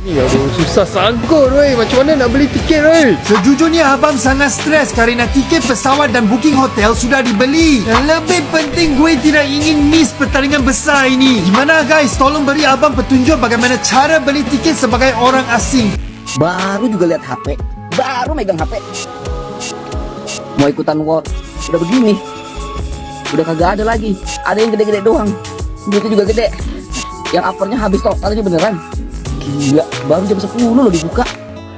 Ini aduh susah sangkut weh. Macam mana nak beli tiket weh? Sejujurnya abang sangat stres kerana tiket pesawat dan booking hotel sudah dibeli. Dan lebih penting gue tidak ingin miss pertandingan besar ini. Gimana guys? Tolong beri abang petunjuk bagaimana cara beli tiket sebagai orang asing. Baru juga lihat HP, baru megang HP. Mau ikutan war, udah begini. Udah kagak ada lagi. Ada yang gede-gede doang. Duitnya juga gede. Yang uppernya habis total aja beneran. Gila, baru jam 10 loh dibuka.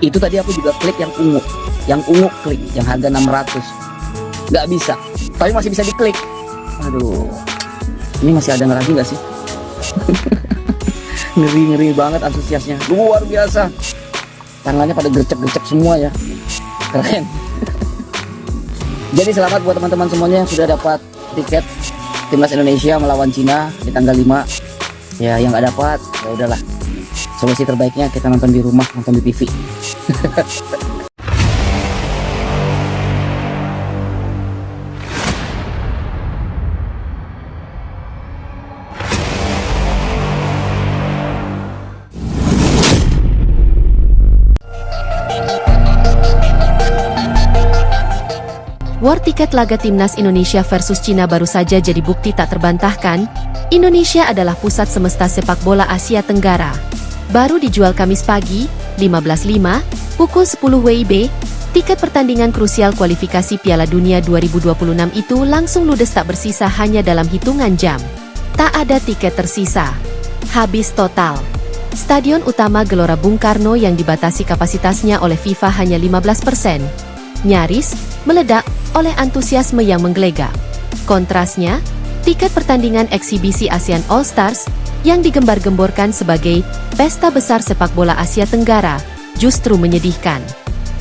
Itu tadi aku juga klik yang ungu. Yang ungu klik, yang harga 600. Nggak bisa, tapi masih bisa diklik. Aduh, ini masih ada lagi nggak sih? Ngeri-ngeri banget antusiasnya. Luar biasa. Tangannya pada gercep-gercep semua ya. Keren. Jadi selamat buat teman-teman semuanya yang sudah dapat tiket Timnas Indonesia melawan Cina di tanggal 5. Ya yang nggak dapat, ya udahlah. Solusi terbaiknya kita nonton di rumah, nonton di TV. War tiket laga Timnas Indonesia versus Cina baru saja jadi bukti tak terbantahkan. Indonesia adalah pusat semesta sepak bola Asia Tenggara. Baru dijual Kamis pagi, 15.05, pukul 10 WIB, tiket pertandingan krusial kualifikasi Piala Dunia 2026 itu langsung ludes tak bersisa hanya dalam hitungan jam. Tak ada tiket tersisa. Habis total. Stadion utama Gelora Bung Karno yang dibatasi kapasitasnya oleh FIFA hanya 15%. Nyaris meledak oleh antusiasme yang menggelegar. Kontrasnya, tiket pertandingan eksibisi ASEAN All Stars yang digembar-gemborkan sebagai pesta besar sepak bola Asia Tenggara justru menyedihkan.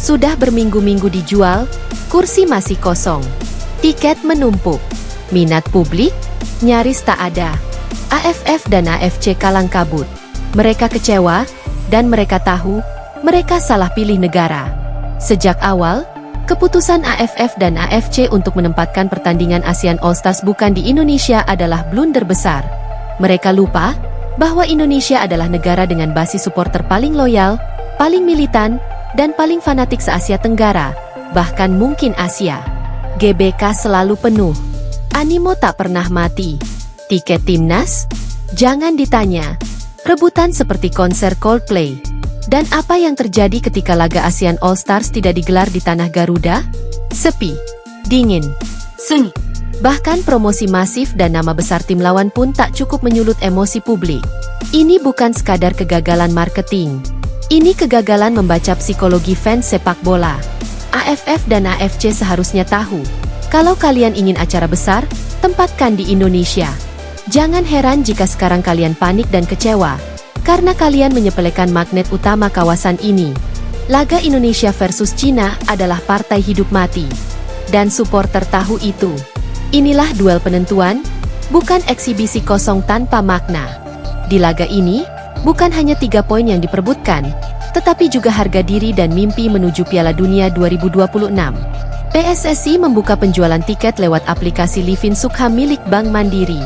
Sudah berminggu-minggu dijual, kursi masih kosong. Tiket menumpuk. Minat publik nyaris tak ada. AFF dan AFC kalang kabut. Mereka kecewa dan mereka tahu mereka salah pilih negara. Sejak awal, keputusan AFF dan AFC untuk menempatkan pertandingan ASEAN All Stars bukan di Indonesia adalah blunder besar. Mereka lupa bahwa Indonesia adalah negara dengan basis supporter paling loyal, paling militan, dan paling fanatik se-Asia Tenggara, bahkan mungkin Asia. GBK selalu penuh. Animo tak pernah mati. Tiket timnas? Jangan ditanya. Rebutan seperti konser Coldplay. Dan apa yang terjadi ketika laga ASEAN All Stars tidak digelar di tanah Garuda? Sepi, dingin, sunyi. Bahkan promosi masif dan nama besar tim lawan pun tak cukup menyulut emosi publik. Ini bukan sekadar kegagalan marketing. Ini kegagalan membaca psikologi fans sepak bola. AFF dan AFC seharusnya tahu, kalau kalian ingin acara besar, tempatkan di Indonesia. Jangan heran jika sekarang kalian panik dan kecewa, karena kalian menyepelekan magnet utama kawasan ini. Laga Indonesia versus Cina adalah partai hidup mati. Dan supporter tahu itu. Inilah duel penentuan, bukan eksibisi kosong tanpa makna. Di laga ini, bukan hanya 3 poin yang diperebutkan, tetapi juga harga diri dan mimpi menuju Piala Dunia 2026. PSSI membuka penjualan tiket lewat aplikasi Livin Sukham milik Bank Mandiri.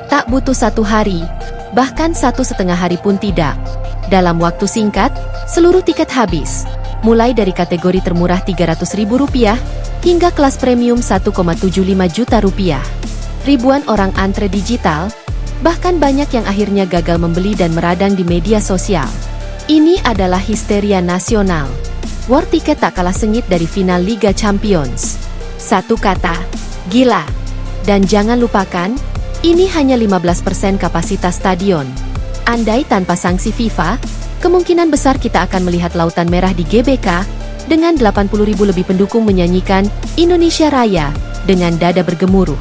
Tak butuh 1 hari, bahkan 1,5 hari pun tidak. Dalam waktu singkat, seluruh tiket habis. Mulai dari kategori termurah Rp300.000 hingga kelas premium Rp1,75 juta. Ribuan orang antre digital, bahkan banyak yang akhirnya gagal membeli dan meradang di media sosial. Ini adalah histeria nasional. War tiket tak kalah sengit dari final Liga Champions. Satu kata, gila. Dan jangan lupakan, ini hanya 15% kapasitas stadion. Andai tanpa sanksi FIFA, kemungkinan besar kita akan melihat lautan merah di GBK, dengan 80.000 lebih pendukung menyanyikan Indonesia Raya dengan dada bergemuruh.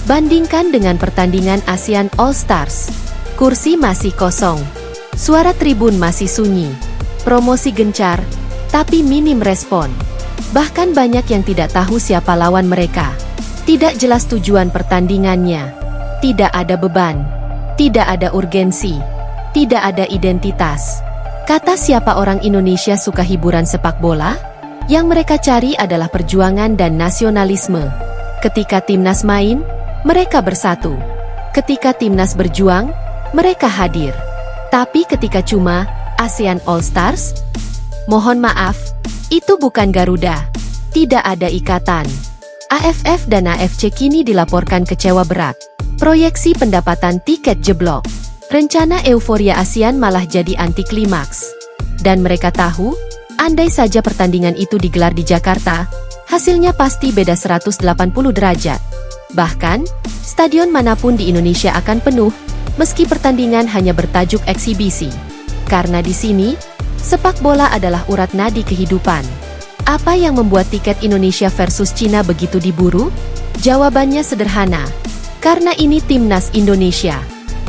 Bandingkan dengan pertandingan ASEAN All Stars. Kursi masih kosong. Suara tribun masih sunyi. Promosi gencar, tapi minim respon. Bahkan banyak yang tidak tahu siapa lawan mereka. Tidak jelas tujuan pertandingannya. Tidak ada beban. Tidak ada urgensi. Tidak ada identitas. Kata siapa orang Indonesia suka hiburan sepak bola? Yang mereka cari adalah perjuangan dan nasionalisme. Ketika timnas main, mereka bersatu. Ketika timnas berjuang, mereka hadir. Tapi ketika cuma ASEAN All Stars? Mohon maaf, itu bukan Garuda. Tidak ada ikatan. AFF dan AFC kini dilaporkan kecewa berat. Proyeksi pendapatan tiket jeblok. Rencana euforia ASEAN malah jadi anti klimaks. Dan mereka tahu, andai saja pertandingan itu digelar di Jakarta, hasilnya pasti beda 180 derajat. Bahkan, stadion manapun di Indonesia akan penuh, meski pertandingan hanya bertajuk eksibisi. Karena di sini, sepak bola adalah urat nadi kehidupan. Apa yang membuat tiket Indonesia versus Cina begitu diburu? Jawabannya sederhana. Karena ini timnas Indonesia.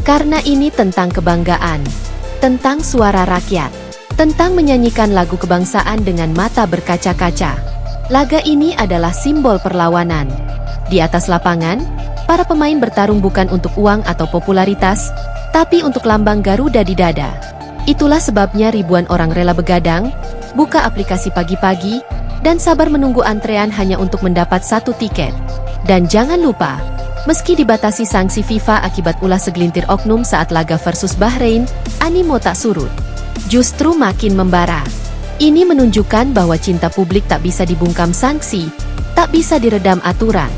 Karena ini tentang kebanggaan. Tentang suara rakyat. Tentang menyanyikan lagu kebangsaan dengan mata berkaca-kaca. Laga ini adalah simbol perlawanan. Di atas lapangan, para pemain bertarung bukan untuk uang atau popularitas, tapi untuk lambang Garuda di dada. Itulah sebabnya ribuan orang rela begadang, buka aplikasi pagi-pagi, dan sabar menunggu antrean hanya untuk mendapat satu tiket. Dan jangan lupa, meski dibatasi sanksi FIFA akibat ulah segelintir oknum saat laga versus Bahrain, animo tak surut. Justru makin membara. Ini menunjukkan bahwa cinta publik tak bisa dibungkam sanksi, tak bisa diredam aturan.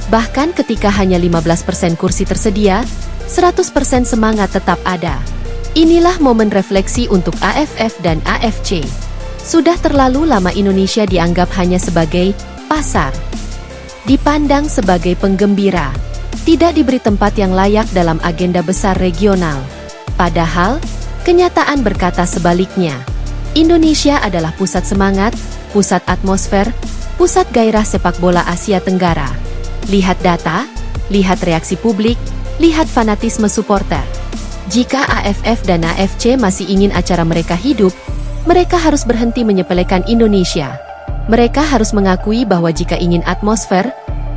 Bahkan ketika hanya 15% kursi tersedia, 100% semangat tetap ada. Inilah momen refleksi untuk AFF dan AFC. Sudah terlalu lama Indonesia dianggap hanya sebagai pasar. Dipandang sebagai penggembira. Tidak diberi tempat yang layak dalam agenda besar regional. Padahal, kenyataan berkata sebaliknya. Indonesia adalah pusat semangat, pusat atmosfer, pusat gairah sepak bola Asia Tenggara. Lihat data, lihat reaksi publik, lihat fanatisme supporter. Jika AFF dan AFC masih ingin acara mereka hidup, mereka harus berhenti menyepelekan Indonesia. Mereka harus mengakui bahwa jika ingin atmosfer,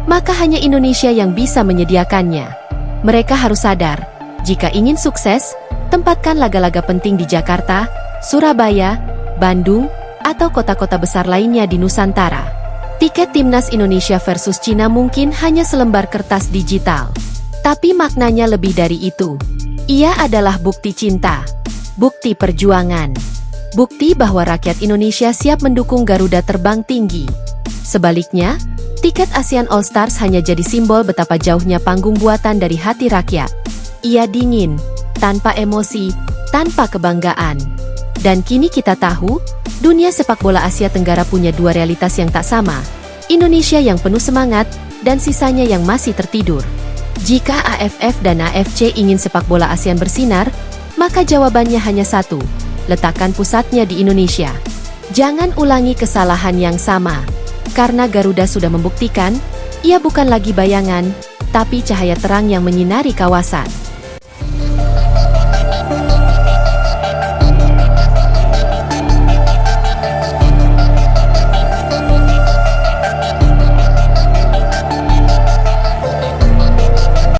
maka hanya Indonesia yang bisa menyediakannya. Mereka harus sadar, jika ingin sukses, tempatkan laga-laga penting di Jakarta, Surabaya, Bandung, atau kota-kota besar lainnya di Nusantara. Tiket timnas Indonesia versus Cina mungkin hanya selembar kertas digital. Tapi maknanya lebih dari itu. Ia adalah bukti cinta, bukti perjuangan, bukti bahwa rakyat Indonesia siap mendukung Garuda terbang tinggi. Sebaliknya, tiket ASEAN All Stars hanya jadi simbol betapa jauhnya panggung buatan dari hati rakyat. Ia dingin, tanpa emosi, tanpa kebanggaan. Dan kini kita tahu, dunia sepak bola Asia Tenggara punya dua realitas yang tak sama. Indonesia yang penuh semangat, dan sisanya yang masih tertidur. Jika AFF dan AFC ingin sepak bola ASEAN bersinar, maka jawabannya hanya satu, letakkan pusatnya di Indonesia. Jangan ulangi kesalahan yang sama. Karena Garuda sudah membuktikan, ia bukan lagi bayangan, tapi cahaya terang yang menyinari kawasan.